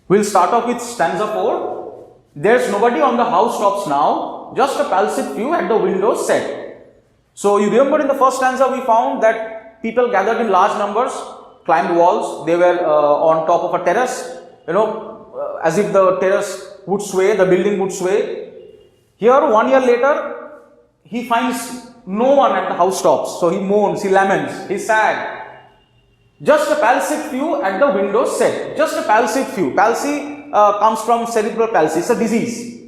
We'll start off with stanza 4. There's nobody on the housetops now, just a palsied few at the windows set. So you remember in the first stanza we found that people gathered in large numbers, climbed walls, they were on top of a terrace, as if the terrace would sway, the building would sway. Here 1 year later, he finds no one at the housetops, so he moans, he laments, he's sad. Just a palsied few at the windows set. Just a palsied few. Palsy comes from cerebral palsy. It's a disease.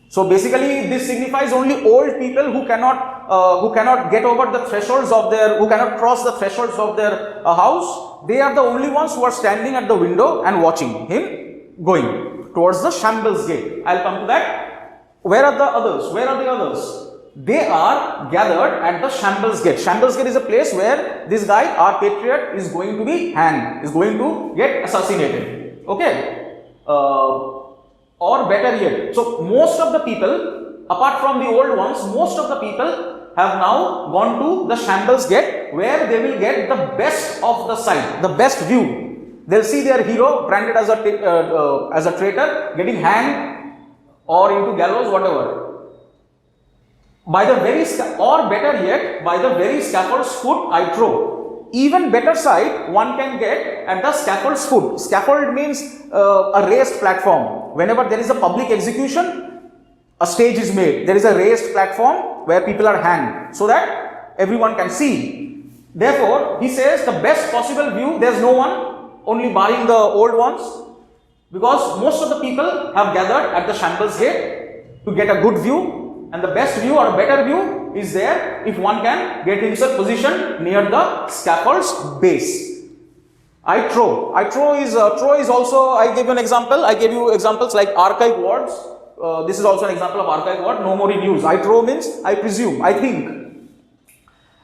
So basically, this signifies only old people who cannot get over the thresholds of their, who cannot cross the thresholds of their house. They are the only ones who are standing at the window and watching him going towards the shambles gate. I'll come to that. Where are the others? Where are the others? They are gathered at the shambles gate. Shambles gate is a place where this guy, our patriot, is going to be hanged, is going to get assassinated. Okay? Or better yet, so most of the people, apart from the old ones, most of the people have now gone to the shambles gate where they will get the best of the sight, the best view. They'll see their hero branded as a traitor, getting hanged or into gallows, whatever. By the very, or better yet, by the very scaffold's foot, I trow. Even better sight one can get at the scaffold's foot. Scaffold means a raised platform. Whenever there is a public execution, a stage is made. There is a raised platform where people are hanged so that everyone can see. Therefore, he says the best possible view, there's no one, only barring the old ones, because most of the people have gathered at the shambles gate to get a good view. And the best view or better view is there if one can get himself positioned near the scaffold's base. I trow. Trow is also, I gave you an example. I gave you examples like archaic words. This is also an example of archaic word, no more in use. I trow means I presume, I think.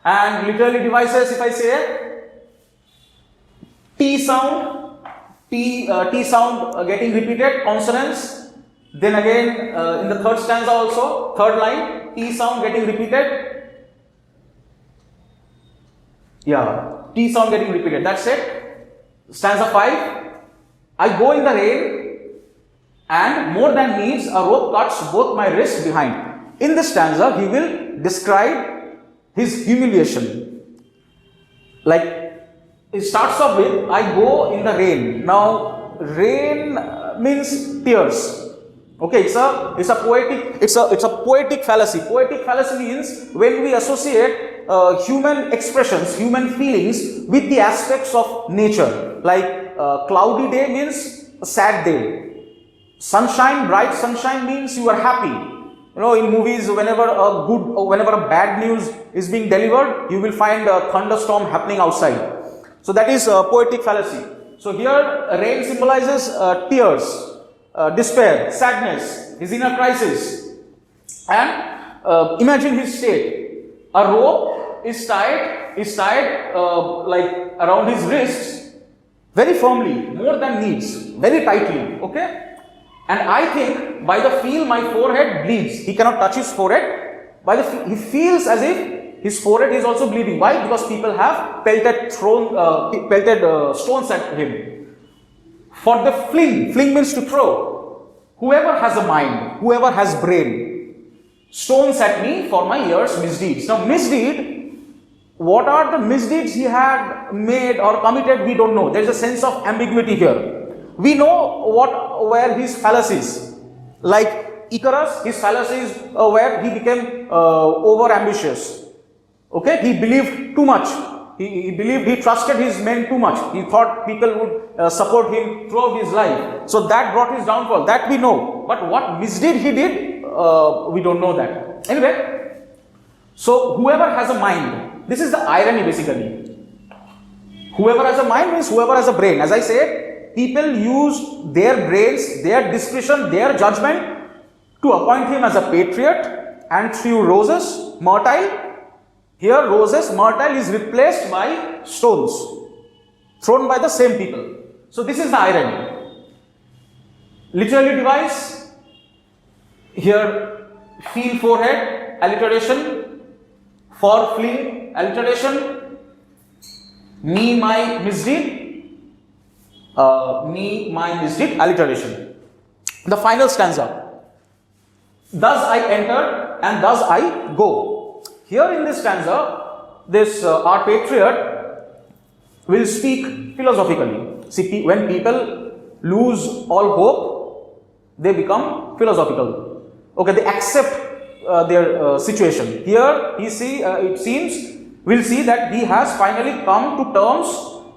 And literally devices, if I say T sound, T sound getting repeated, consonants. Then again, in the third stanza also, third line, T sound getting repeated. Yeah, T sound getting repeated. That's it. Stanza 5. I go in the rain and more than needs a rope cuts both my wrists behind. In this stanza, he will describe his humiliation. Like, it starts off with, I go in the rain. Now, rain means tears. Okay, it's a poetic fallacy. Poetic fallacy means when we associate human expressions, human feelings with the aspects of nature. Like cloudy day means a sad day. Sunshine, bright sunshine means you are happy. In movies, whenever a bad news is being delivered, you will find a thunderstorm happening outside. So that is poetic fallacy. So here, rain symbolizes tears. Despair, sadness, his inner crisis, and imagine his state. A rope is tied like around his wrists very firmly, more than needs, very tightly. Okay, and I think by the feel my forehead bleeds. He cannot touch his forehead. He feels as if his forehead is also bleeding. Why? Because people have pelted stones at him. For the fling means to throw. Whoever has a mind, whoever has brain, stones at me for my year's misdeeds. Now, misdeed, what are the misdeeds he had made or committed, we don't know. There is a sense of ambiguity here. We know what were his fallacies. Like Icarus, his fallacies where he became over ambitious. Okay, he believed too much. He trusted his men too much. He thought people would support him throughout his life. So that brought his downfall. That we know. But what misdeed he did, we don't know that. Anyway, so whoever has a mind, this is the irony basically. Whoever has a mind means whoever has a brain. As I said, people use their brains, their discretion, their judgment to appoint him as a patriot and through roses, myrtile. Here roses, myrtle is replaced by stones thrown by the same people. So this is the irony. Literally device, here feel forehead, alliteration, for fling, alliteration, me my misdeed, me, mine, his, did, alliteration. The final stanza. Thus I enter and thus I go. Here in this stanza, this our patriot will speak philosophically. See, when people lose all hope, they become philosophical. Okay, they accept their situation. Here, it seems, we'll see that he has finally come to terms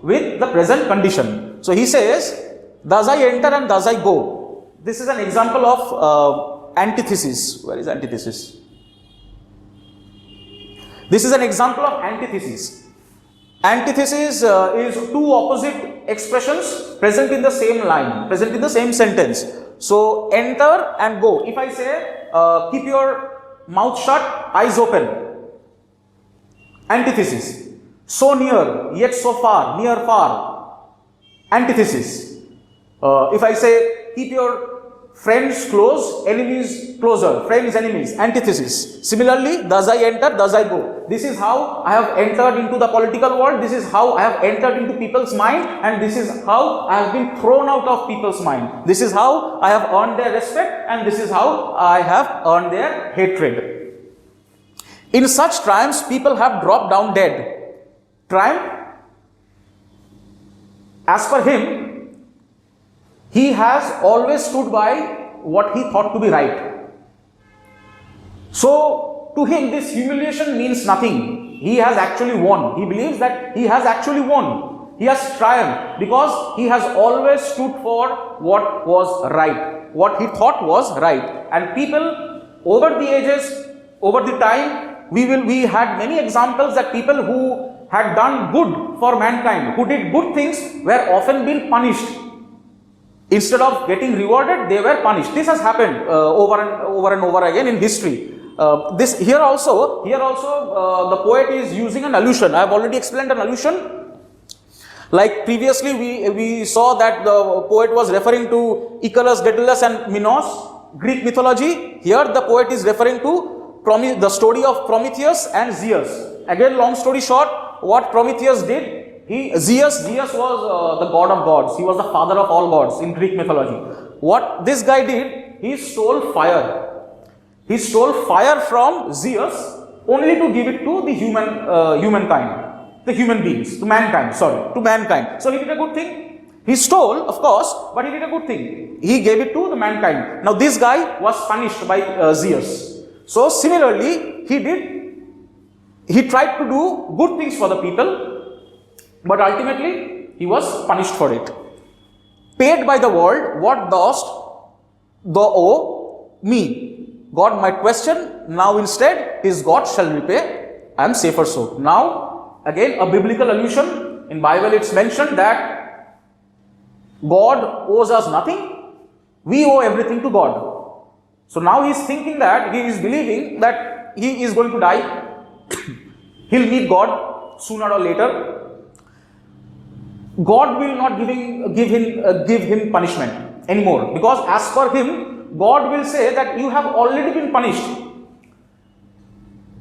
with the present condition. So he says, thus I enter and thus I go. This is an example of antithesis. Where is antithesis? This is an example of antithesis. Antithesis is two opposite expressions present in the same line, present in the same sentence. So enter and go. If I say, keep your mouth shut, eyes open. Antithesis. So near, yet so far, near, far. Antithesis. If I say, keep your friends close, enemies closer. Friends, enemies. Antithesis. Similarly, thus I enter, thus I go. This is how I have entered into the political world. This is how I have entered into people's mind. And this is how I have been thrown out of people's mind. This is how I have earned their respect. And this is how I have earned their hatred. In such triumphs, people have dropped down dead. Triumph, as per him, he has always stood by what he thought to be right. So, to him, this humiliation means nothing. He has actually won. He believes that he has actually won. He has triumphed because he has always stood for what was right, what he thought was right. And people over the ages, over the time, we had many examples that people who had done good for mankind, who did good things, were often being punished. Instead of getting rewarded, they were punished. This has happened over and over again in history. Here also, the poet is using an allusion. I have already explained an allusion. Like previously, we saw that the poet was referring to Icarus, Daedalus, and Minos, Greek mythology. Here, the poet is referring to the story of Prometheus and Zeus. Again, long story short, what Prometheus did, Zeus was the god of gods. He was the father of all gods in Greek mythology. What this guy did, he stole fire. He stole fire from Zeus only to give it to the humankind, the human beings, to mankind. So he did a good thing. He stole, of course, but he did a good thing. He gave it to the mankind. Now this guy was punished by Zeus. So similarly, he tried to do good things for the people, but ultimately he was punished for it. Paid by the world, what dost thou owe me? God might question, now instead his God shall repay, I am safer so. Now again a biblical allusion, in Bible it's mentioned that God owes us nothing, we owe everything to God. So now he is thinking that, he is believing that he is going to die. He'll meet God sooner or later. God will not give him punishment anymore, because as per him, God will say that you have already been punished.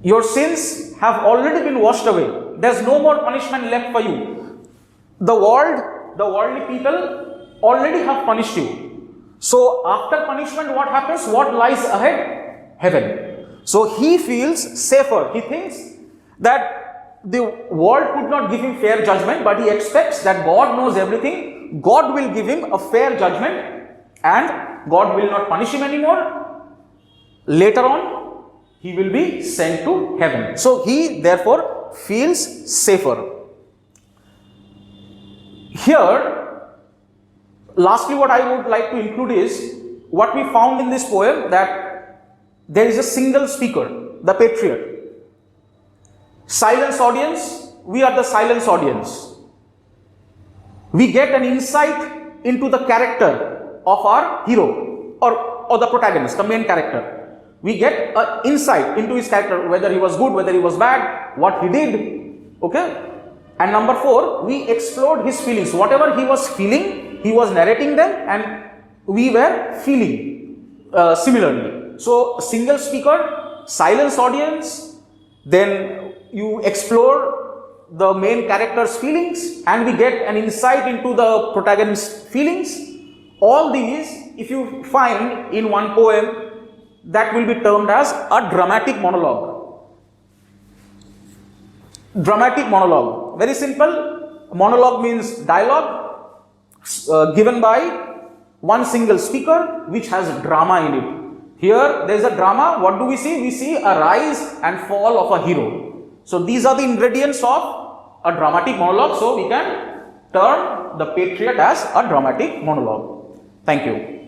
Your sins have already been washed away. There's no more punishment left for you. The worldly people already have punished you. So after punishment, what happens? What lies ahead? Heaven. So he feels safer. He thinks that the world could not give him fair judgment, but he expects that God knows everything. God will give him a fair judgment and God will not punish him anymore. Later on, he will be sent to heaven. So he therefore feels safer. Here, lastly, what I would like to include is what we found in this poem, that there is a single speaker, the Patriot. Silence audience, we are the silence audience. We get an insight into the character of our hero or the protagonist, the main character. We get an insight into his character, whether he was good, whether he was bad, what he did. Okay? And number 4, we explored his feelings. Whatever he was feeling, he was narrating them and we were feeling similarly. So, single speaker, silence audience, then you explore the main character's feelings and we get an insight into the protagonist's feelings. All these, if you find in one poem, that will be termed as a dramatic monologue. Dramatic monologue. Very simple. Monologue means dialogue given by one single speaker which has drama in it. Here there is a drama. What do we see? We see a rise and fall of a hero. So these are the ingredients of a dramatic monologue. So we can term the Patriot as a dramatic monologue. Thank you.